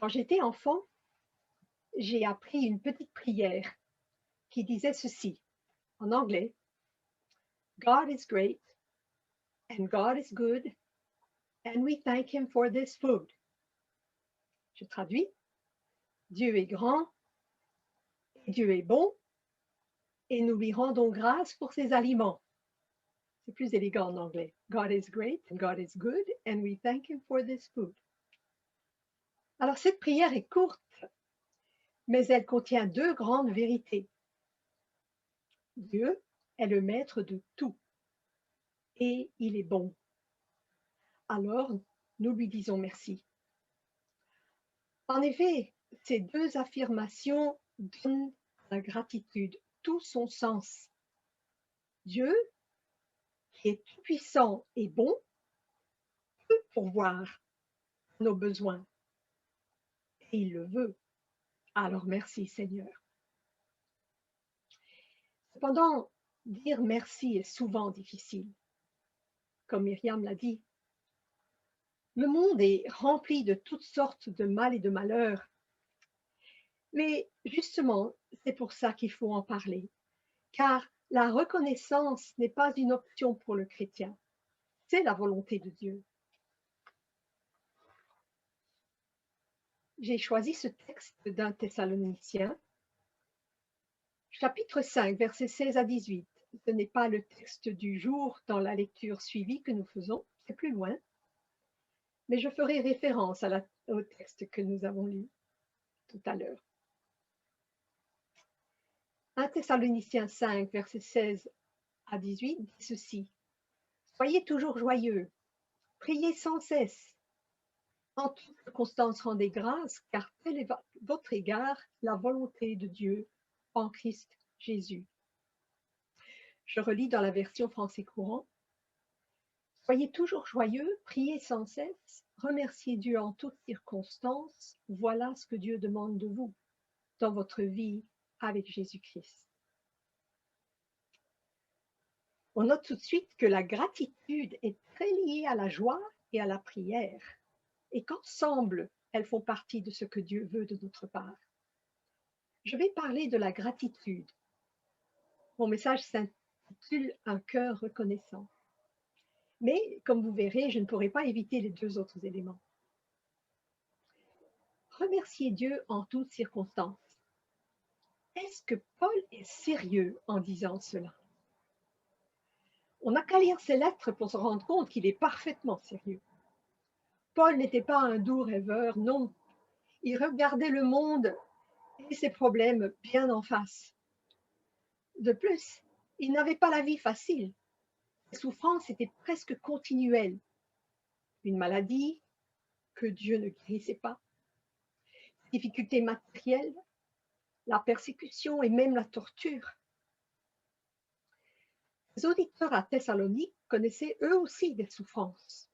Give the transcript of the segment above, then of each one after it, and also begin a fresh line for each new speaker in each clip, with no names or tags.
Quand j'étais enfant, j'ai appris une petite prière qui disait ceci, en anglais: God is great and God is good and we thank him for this food. Je traduis: Dieu est grand, Dieu est bon et nous lui rendons grâce pour ses aliments. C'est plus élégant en anglais. God is great and God is good and we thank him for this food. Alors cette prière est courte, mais elle contient deux grandes vérités. Dieu est le maître de tout et il est bon. Alors, nous lui disons merci. En effet, ces deux affirmations donnent à la gratitude tout son sens. Dieu, qui est tout-puissant et bon, peut pourvoir nos besoins. Et il le veut. Alors merci Seigneur. Cependant, dire merci est souvent difficile. Comme Myriam l'a dit, le monde est rempli de toutes sortes de mal et de malheurs. Mais justement, c'est pour ça qu'il faut en parler, car la reconnaissance n'est pas une option pour le chrétien, c'est la volonté de Dieu. J'ai choisi ce texte d'un Thessaloniciens, chapitre 5, versets 16 à 18. Ce n'est pas le texte du jour dans la lecture suivie que nous faisons, c'est plus loin, mais je ferai référence au texte que nous avons lu tout à l'heure. 1 Thessaloniciens 5, versets 16 à 18 dit ceci: Soyez toujours joyeux, priez sans cesse. En toute circonstance, rendez grâce, car telle est votre égard la volonté de Dieu en Christ Jésus. Je relis dans la version français courant. Soyez toujours joyeux, priez sans cesse, remerciez Dieu en toutes circonstances. Voilà ce que Dieu demande de vous dans votre vie avec Jésus-Christ. On note tout de suite que la gratitude est très liée à la joie et à la prière, et qu'ensemble, elles font partie de ce que Dieu veut de notre part. Je vais parler de la gratitude. Mon message s'intitule « Un cœur reconnaissant ». Mais, comme vous verrez, je ne pourrai pas éviter les deux autres éléments. Remercier Dieu en toutes circonstances. Est-ce que Paul est sérieux en disant cela? On n'a qu'à lire ses lettres pour se rendre compte qu'il est parfaitement sérieux. Paul n'était pas un doux rêveur, non. Il regardait le monde et ses problèmes bien en face. De plus, il n'avait pas la vie facile. Ses souffrances étaient presque continuelles. Une maladie que Dieu ne guérissait pas, difficultés matérielles, la persécution et même la torture. Les auditeurs à Thessalonique connaissaient eux aussi des souffrances.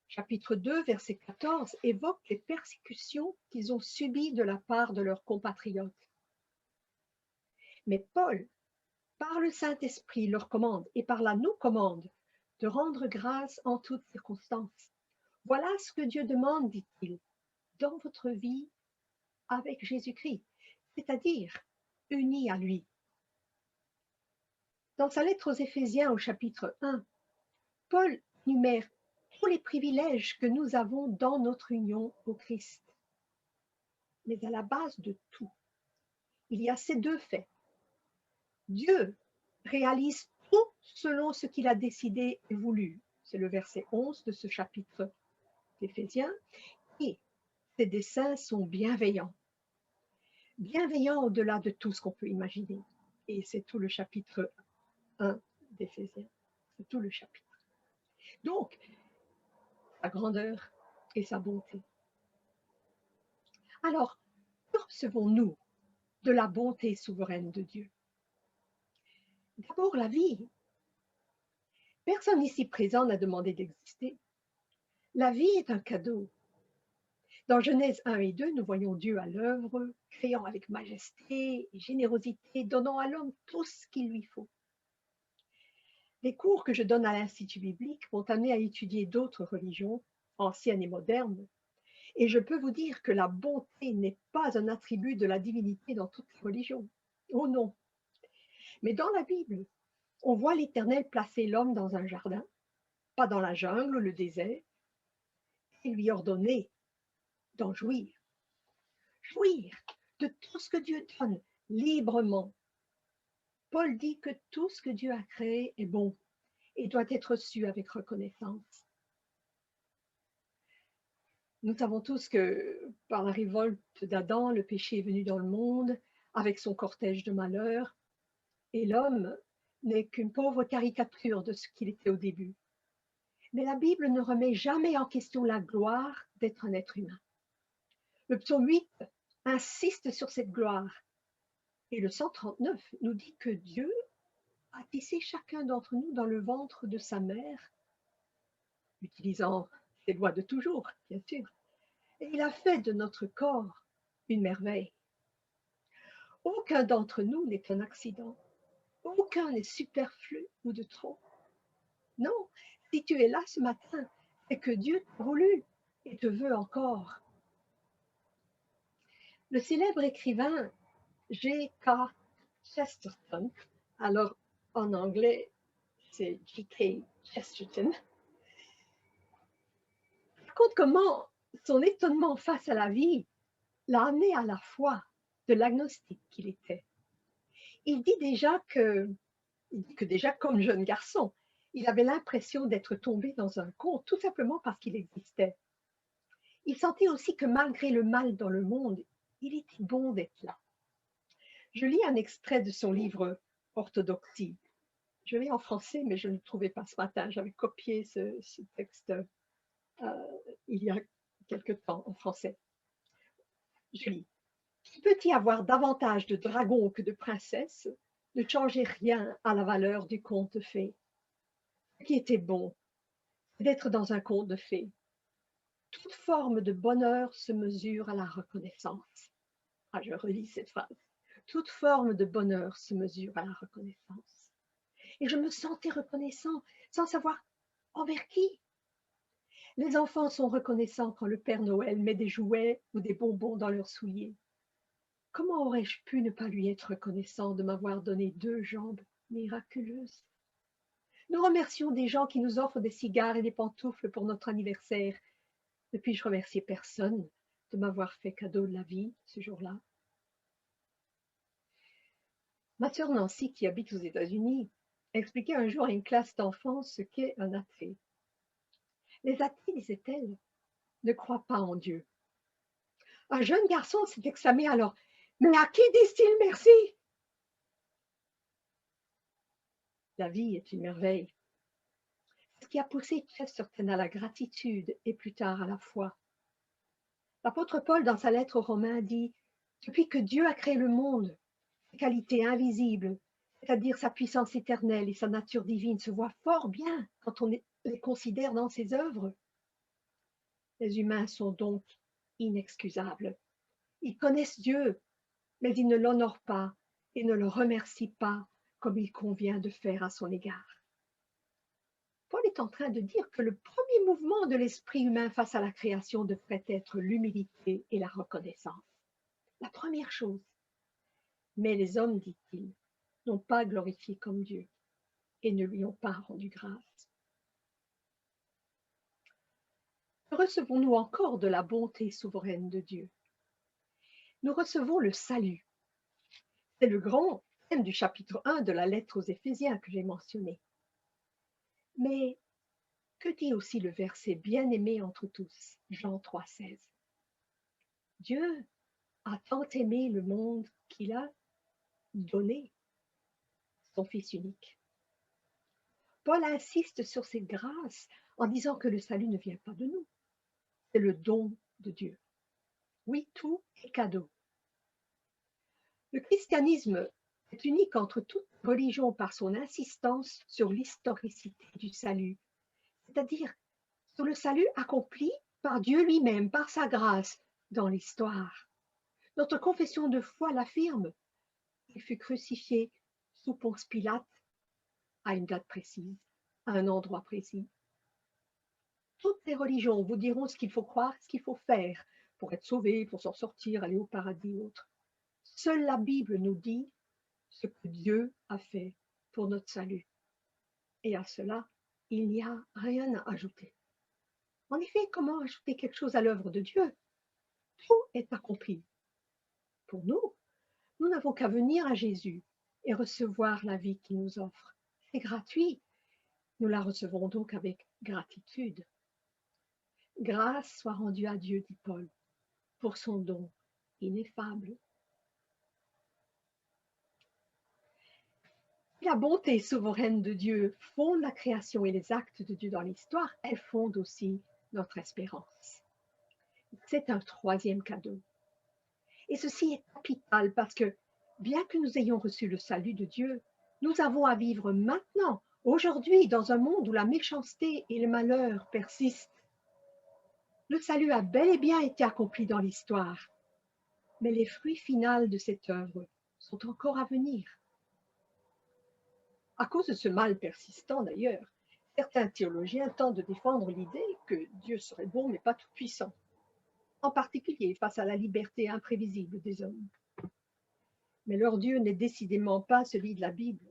Chapitre 2, verset 14 évoque les persécutions qu'ils ont subies de la part de leurs compatriotes. Mais Paul, par le Saint-Esprit, leur commande, et par là nous commande, de rendre grâce en toutes circonstances. Voilà ce que Dieu demande, dit-il, dans votre vie avec Jésus-Christ, c'est-à-dire unis à lui. Dans sa lettre aux Éphésiens au chapitre 1, Paul énumère tous les privilèges que nous avons dans notre union au Christ. Mais à la base de tout, il y a ces deux faits. Dieu réalise tout selon ce qu'il a décidé et voulu. C'est le verset 11 de ce chapitre d'Éphésiens. Et ses desseins sont bienveillants. Bienveillants au-delà de tout ce qu'on peut imaginer. Et c'est tout le chapitre 1 d'Éphésiens. C'est tout le chapitre. Donc, sa grandeur et sa bonté. Alors, que recevons-nous de la bonté souveraine de Dieu? D'abord, la vie. Personne ici présent n'a demandé d'exister. La vie est un cadeau. Dans Genèse 1 et 2, nous voyons Dieu à l'œuvre, créant avec majesté et générosité, donnant à l'homme tout ce qu'il lui faut. Les cours que je donne à l'Institut biblique m'ont amené à étudier d'autres religions, anciennes et modernes, Et je peux vous dire que la bonté n'est pas un attribut de la divinité dans toutes les religions. Oh non. Mais dans la Bible, on voit l'Éternel placer l'homme dans un jardin, pas dans la jungle ou le désert, et lui ordonner d'en jouir. Jouir de tout ce que Dieu donne librement. Paul dit que tout ce que Dieu a créé est bon et doit être reçu avec reconnaissance. Nous savons tous que par la révolte d'Adam, le péché est venu dans le monde avec son cortège de malheurs, et l'homme n'est qu'une pauvre caricature de ce qu'il était au début. Mais la Bible ne remet jamais en question la gloire d'être un être humain. Le psaume 8 insiste sur cette gloire, et le 139 nous dit que Dieu a tissé chacun d'entre nous dans le ventre de sa mère, utilisant ses lois de toujours, bien sûr, et il a fait de notre corps une merveille. Aucun d'entre nous n'est un accident, aucun n'est superflu ou de trop. Non, si tu es là ce matin, c'est que Dieu t'a voulu et te veut encore. Le célèbre écrivain G.K. Chesterton, alors en anglais c'est G.K. Chesterton, raconte comment son étonnement face à la vie l'a amené à la foi de l'agnostique qu'il était. Il dit que déjà comme jeune garçon, il avait l'impression d'être tombé dans un conte, tout simplement parce qu'il existait. Il sentait aussi que malgré le mal dans le monde, il était bon d'être là. Je lis un extrait de son livre Orthodoxie. Je l'ai en français, mais je ne le trouvais pas ce matin. J'avais copié ce texte il y a quelque temps en français. Je lis. Il peut y avoir davantage de dragons que de princesses, ne changez rien à la valeur du conte de fées. Ce qui était bon, c'est d'être dans un conte de fées. Toute forme de bonheur se mesure à la reconnaissance. Ah, je relis cette phrase. Toute forme de bonheur se mesure à la reconnaissance. Et je me sentais reconnaissant sans savoir envers qui. Les enfants sont reconnaissants quand le Père Noël met des jouets ou des bonbons dans leurs souliers. Comment aurais-je pu ne pas lui être reconnaissant de m'avoir donné 2 jambes miraculeuses? Nous remercions des gens qui nous offrent des cigares et des pantoufles pour notre anniversaire. Ne puis-je remercier personne de m'avoir fait cadeau de la vie ce jour-là? Ma sœur Nancy, qui habite aux États-Unis, expliquait un jour à une classe d'enfants ce qu'est un athée. Les athées, disait-elle, ne croient pas en Dieu. Un jeune garçon s'est exclamé alors, mais à qui disent-ils merci? La vie est une merveille. C'est ce qui a poussé Chesterton à la gratitude et plus tard à la foi. L'apôtre Paul, dans sa lettre aux Romains, dit « Depuis que Dieu a créé le monde, ses qualités invisibles, c'est-à-dire sa puissance éternelle et sa nature divine, se voient fort bien quand on les considère dans ses œuvres. Les humains sont donc inexcusables. Ils connaissent Dieu, mais ils ne l'honorent pas et ne le remercient pas comme il convient de faire à son égard. » Paul est en train de dire que le premier mouvement de l'esprit humain face à la création devrait être l'humilité et la reconnaissance. La première chose. Mais les hommes, dit-il, n'ont pas glorifié comme Dieu et ne lui ont pas rendu grâce. Recevons-nous encore de la bonté souveraine de Dieu? Nous recevons le salut. C'est le grand thème du chapitre 1 de la lettre aux Éphésiens que j'ai mentionné. Mais que dit aussi le verset bien-aimé entre tous, Jean 3,16? Dieu a tant aimé le monde qu'il a donné son Fils unique. Paul insiste sur cette grâce en disant que le salut ne vient pas de nous, c'est le don de Dieu. Oui, tout est cadeau. Le christianisme est unique entre toutes les religions par son insistance sur l'historicité du salut, c'est-à-dire sur le salut accompli par Dieu lui-même, par sa grâce, dans l'histoire. Notre confession de foi l'affirme. Il fut crucifié sous Ponce Pilate à une date précise, à un endroit précis. Toutes les religions vous diront ce qu'il faut croire, ce qu'il faut faire pour être sauvé, pour s'en sortir, aller au paradis ou autre. Seule la Bible nous dit ce que Dieu a fait pour notre salut. Et à cela, il n'y a rien à ajouter. En effet, comment ajouter quelque chose à l'œuvre de Dieu? Tout est accompli. Pour nous, nous n'avons qu'à venir à Jésus et recevoir la vie qu'il nous offre. C'est gratuit. Nous la recevons donc avec gratitude. Grâce soit rendue à Dieu, dit Paul, pour son don ineffable. La bonté souveraine de Dieu fonde la création et les actes de Dieu dans l'histoire, elle fonde aussi notre espérance. C'est un troisième cadeau. Et ceci est capital parce que, bien que nous ayons reçu le salut de Dieu, nous avons à vivre maintenant, aujourd'hui, dans un monde où la méchanceté et le malheur persistent. Le salut a bel et bien été accompli dans l'histoire, mais les fruits finaux de cette œuvre sont encore à venir. À cause de ce mal persistant d'ailleurs, certains théologiens tentent de défendre l'idée que Dieu serait bon mais pas tout-puissant, en particulier face à la liberté imprévisible des hommes. Mais leur Dieu n'est décidément pas celui de la Bible.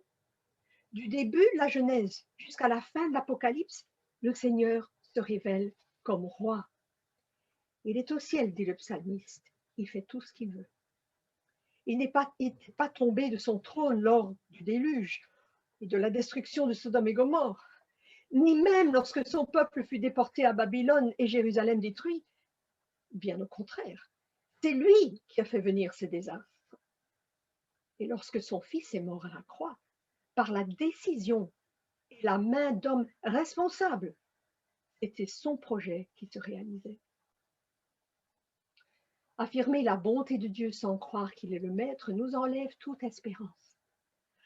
Du début de la Genèse jusqu'à la fin de l'Apocalypse, le Seigneur se révèle comme roi. Il est au ciel, dit le psalmiste, il fait tout ce qu'il veut. Il n'est pas tombé de son trône lors du déluge et de la destruction de Sodome et Gomorrhe, ni même lorsque son peuple fut déporté à Babylone et Jérusalem détruit. Bien au contraire, c'est lui qui a fait venir ces désastres. Et lorsque son fils est mort à la croix, par la décision et la main d'homme responsable, c'était son projet qui se réalisait. Affirmer la bonté de Dieu sans croire qu'il est le maître nous enlève toute espérance.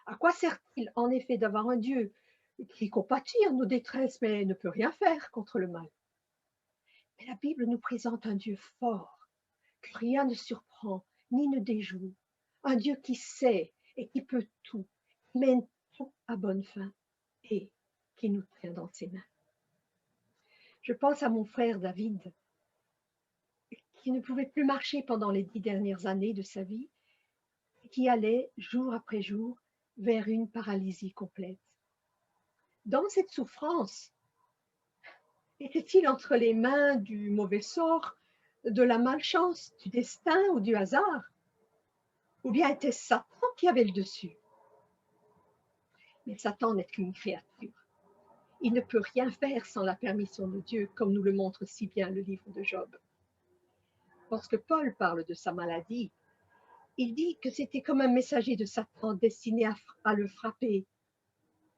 À quoi sert-il en effet d'avoir un Dieu qui compatit nos détresses mais ne peut rien faire contre le mal? Mais la Bible nous présente un Dieu fort, que rien ne surprend ni ne déjoue, un Dieu qui sait et qui peut tout, qui mène tout à bonne fin et qui nous tient dans ses mains. Je pense à mon frère David, qui ne pouvait plus marcher pendant les 10 dernières années de sa vie et qui allait jour après jour vers une paralysie complète. Dans cette souffrance, était-il entre les mains du mauvais sort, de la malchance, du destin ou du hasard? Ou bien était-ce Satan qui avait le dessus? Mais Satan n'est qu'une créature. Il ne peut rien faire sans la permission de Dieu, comme nous le montre si bien le livre de Job. Lorsque Paul parle de sa maladie, il dit que c'était comme un messager de Satan destiné à le frapper.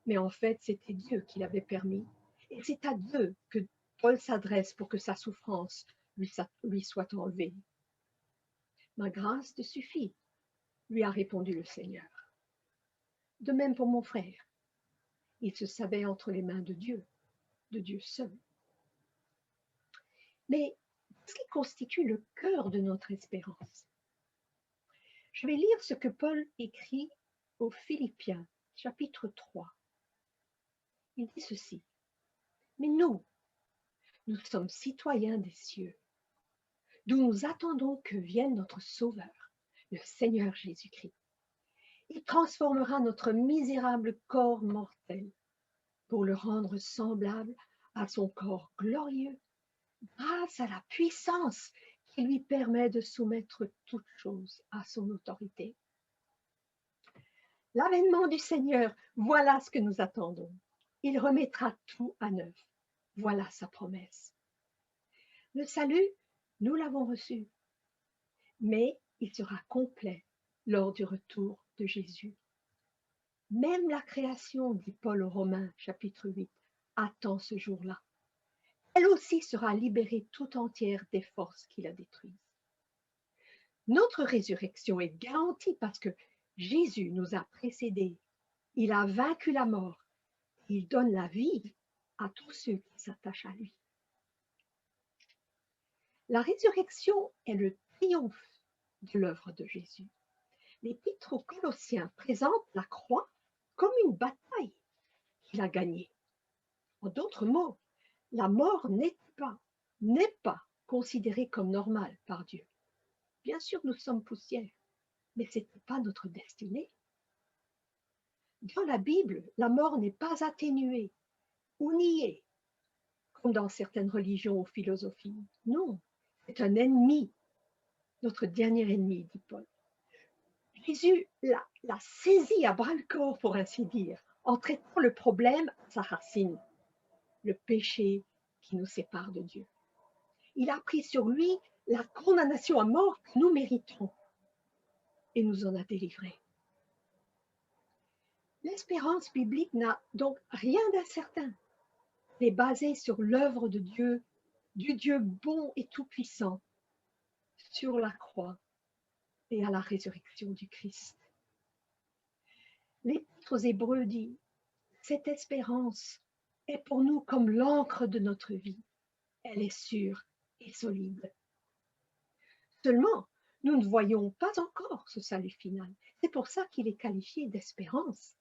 Mais en fait, c'était Dieu qui l'avait permis. Et c'est à Dieu que Paul s'adresse pour que sa souffrance lui soit enlevée. Ma grâce te suffit, lui a répondu le Seigneur. De même pour mon frère. Il se savait entre les mains de Dieu seul. Mais ce qui constitue le cœur de notre espérance, je vais lire ce que Paul écrit aux Philippiens, chapitre 3. Il dit ceci: mais nous sommes citoyens des cieux, d'où nous attendons que vienne notre Sauveur, le Seigneur Jésus-Christ. Il transformera notre misérable corps mortel pour le rendre semblable à son corps glorieux, grâce à la puissance qui lui permet de soumettre toutes choses à son autorité. L'avènement du Seigneur, voilà ce que nous attendons. Il remettra tout à neuf. Voilà sa promesse. Le salut, nous l'avons reçu, mais il sera complet lors du retour de Jésus. Même la création, dit Paul aux Romains, chapitre 8, attend ce jour-là. Elle aussi sera libérée tout entière des forces qui la détruisent. Notre résurrection est garantie parce que Jésus nous a précédés. Il a vaincu la mort. Il donne la vie à tous ceux qui s'attachent à lui. La résurrection est le triomphe de l'œuvre de Jésus. L'Épître aux Colossiens présente la croix comme une bataille qu'il a gagnée. En d'autres mots, La mort n'est pas considérée comme normale par Dieu. Bien sûr, nous sommes poussière, mais ce n'est pas notre destinée. Dans la Bible, la mort n'est pas atténuée ou niée, comme dans certaines religions ou philosophies. Non, c'est un ennemi, notre dernier ennemi, dit Paul. Jésus l'a saisi à bras-le-corps, pour ainsi dire, en traitant le problème à sa racine, le péché qui nous sépare de Dieu. Il a pris sur lui la condamnation à mort que nous méritons et nous en a délivrés. L'espérance biblique n'a donc rien d'incertain. Elle est basée sur l'œuvre de Dieu, du Dieu bon et tout-puissant, sur la croix et à la résurrection du Christ. L'Épître aux Hébreux dit: cette espérance est pour nous comme l'encre de notre vie. Elle est sûre et solide. Seulement, nous ne voyons pas encore ce salut final. C'est pour ça qu'il est qualifié d'espérance.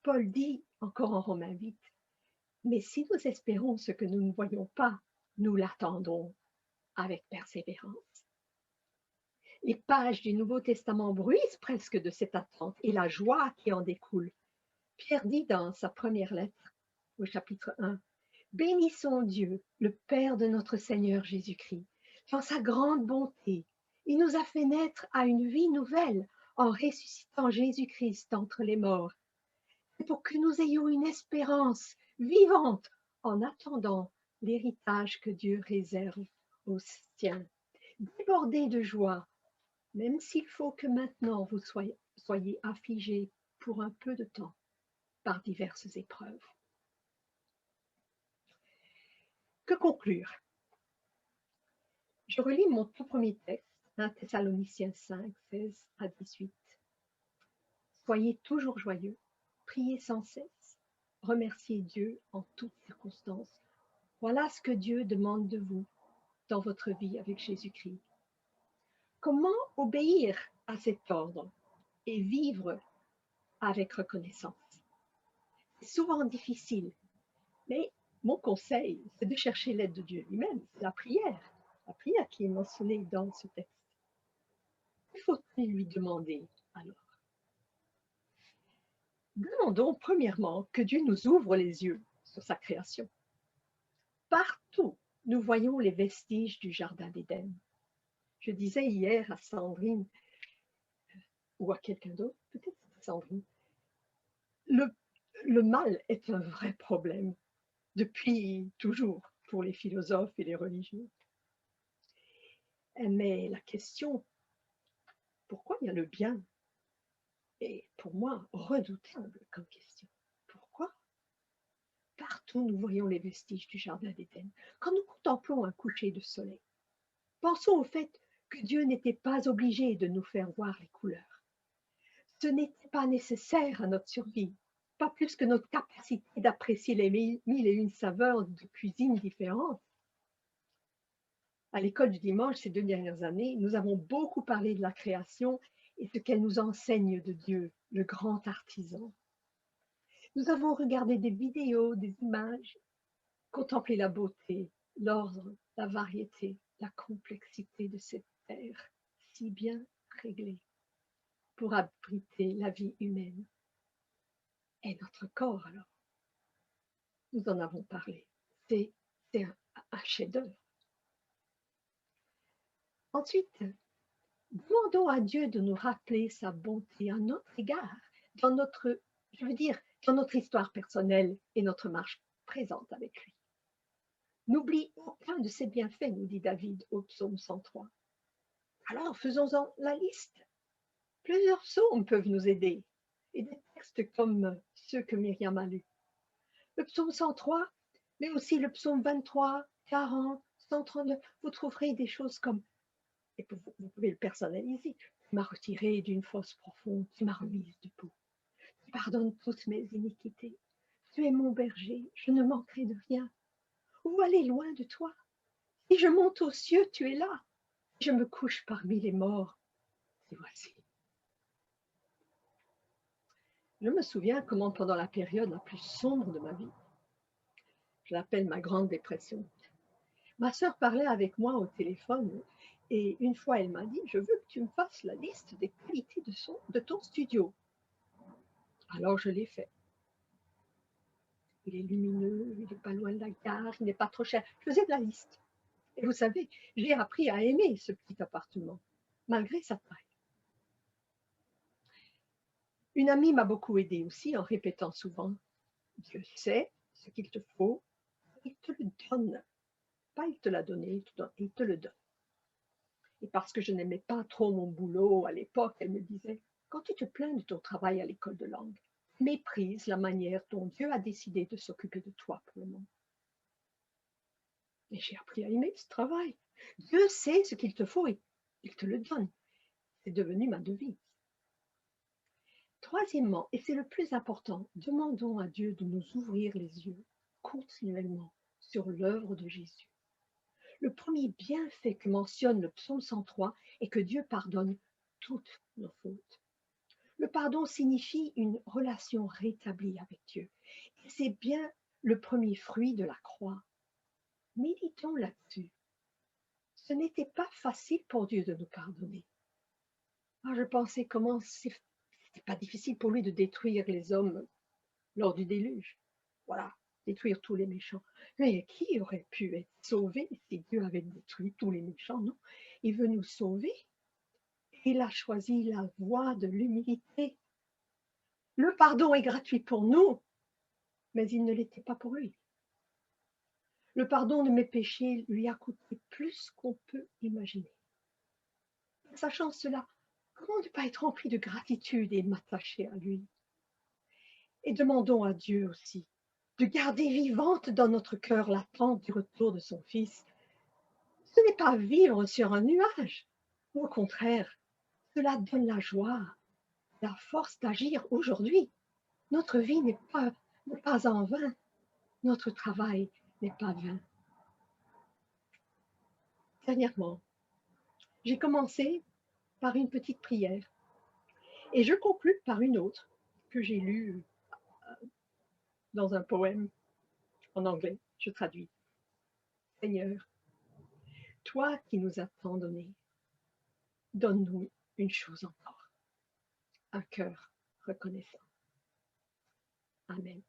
Paul dit encore en Romains 8, mais si nous espérons ce que nous ne voyons pas, nous l'attendons avec persévérance. Les pages du Nouveau Testament bruissent presque de cette attente et la joie qui en découle. Pierre dit dans sa première lettre, au chapitre 1, « Bénissons Dieu, le Père de notre Seigneur Jésus-Christ. Dans sa grande bonté, il nous a fait naître à une vie nouvelle en ressuscitant Jésus-Christ d'entre les morts. C'est pour que nous ayons une espérance vivante en attendant l'héritage que Dieu réserve aux siens. Débordez de joie, même s'il faut que maintenant vous soyez affligés pour un peu de temps par diverses épreuves. » Que conclure? Je relis mon tout premier texte, 1 Thessaloniciens 5, 16 à 18. Soyez toujours joyeux, priez sans cesse, remerciez Dieu en toutes circonstances. Voilà ce que Dieu demande de vous dans votre vie avec Jésus-Christ. Comment obéir à cet ordre et vivre avec reconnaissance? C'est souvent difficile, mais mon conseil, c'est de chercher l'aide de Dieu lui-même, c'est la prière qui est mentionnée dans ce texte. Il faut lui demander alors. Demandons premièrement que Dieu nous ouvre les yeux sur sa création. Partout, nous voyons les vestiges du Jardin d'Éden. Je disais hier à Sandrine, ou à quelqu'un d'autre, peut-être Sandrine, le mal est un vrai problème depuis toujours pour les philosophes et les religieux. Mais la question, pourquoi il y a le bien, est pour moi redoutable comme question. Pourquoi? Partout nous voyons les vestiges du Jardin d'Éden. Quand nous contemplons un coucher de soleil, pensons au fait que Dieu n'était pas obligé de nous faire voir les couleurs. Ce n'était pas nécessaire à notre survie, pas plus que notre capacité d'apprécier les mille et une saveurs de cuisine différentes. À l'école du dimanche, ces 2 dernières années, nous avons beaucoup parlé de la création et ce qu'elle nous enseigne de Dieu, le grand artisan. Nous avons regardé des vidéos, des images, contemplé la beauté, l'ordre, la variété, la complexité de cette terre si bien réglée pour abriter la vie humaine. Et notre corps, alors, nous en avons parlé, c'est un chef-d'œuvre. Ensuite, demandons à Dieu de nous rappeler sa bonté à notre égard, dans notre histoire personnelle et notre marche présente avec lui. N'oublie aucun de ses bienfaits, nous dit David au psaume 103. Alors, faisons-en la liste. Plusieurs psaumes peuvent nous aider, et des textes comme ceux que Myriam a lus. Le psaume 103, mais aussi le psaume 23, 40, 139, vous trouverez des choses comme, et vous pouvez le personnaliser, tu m'as retiré d'une fosse profonde, tu m'as remise debout. Tu pardonnes toutes mes iniquités. Tu es mon berger, je ne manquerai de rien. Où aller loin de toi? Si je monte aux cieux, tu es là. Si je me couche parmi les morts, te voici. Je me souviens comment pendant la période la plus sombre de ma vie, Je l'appelle ma grande dépression. Ma sœur parlait avec moi au téléphone et une fois elle m'a dit: «Je veux que tu me fasses la liste des qualités de son de ton studio». Alors je l'ai fait. Il est lumineux, il n'est pas loin de la gare, il n'est pas trop cher. Je faisais de la liste. Et vous savez, j'ai appris à aimer ce petit appartement, malgré sa taille. Une amie m'a beaucoup aidée aussi en répétant souvent: «Dieu sait ce qu'il te faut, il te le donne». Pas il te l'a donné, il te le donne. Et parce que je n'aimais pas trop mon boulot à l'époque, elle me disait: «Quand tu te plains de ton travail à l'école de langue, méprise la manière dont Dieu a décidé de s'occuper de toi pour le moment». Et j'ai appris à aimer ce travail. Dieu sait ce qu'il te faut et il te le donne. C'est devenu ma devise. Troisièmement, et c'est le plus important, demandons à Dieu de nous ouvrir les yeux continuellement sur l'œuvre de Jésus. Le premier bienfait que mentionne le psaume 103 est que Dieu pardonne toutes nos fautes. Le pardon signifie une relation rétablie avec Dieu. Et c'est bien le premier fruit de la croix. Méditons là-dessus. Ce n'était pas facile pour Dieu de nous pardonner. Je pensais comment c'était pas difficile pour lui de détruire les hommes lors du déluge. Voilà, détruire tous les méchants. Mais qui aurait pu être sauvé si Dieu avait détruit tous les méchants? Non, il veut nous sauver. Il a choisi la voie de l'humilité. Le pardon est gratuit pour nous, mais il ne l'était pas pour lui. Le pardon de mes péchés lui a coûté plus qu'on peut imaginer. Sachant cela, comment ne pas être rempli de gratitude et m'attacher à lui? Et demandons à Dieu aussi de garder vivante dans notre cœur l'attente du retour de son Fils. Ce n'est pas vivre sur un nuage. Au contraire, cela donne la joie, la force d'agir aujourd'hui. Notre vie n'est pas en vain. Notre travail n'est pas vain. Dernièrement, j'ai commencé par une petite prière et je conclus par une autre que j'ai lue dans un poème en anglais. Je traduis. Seigneur, toi qui nous as tant donné, donne-nous une chose encore, un cœur reconnaissant. Amen.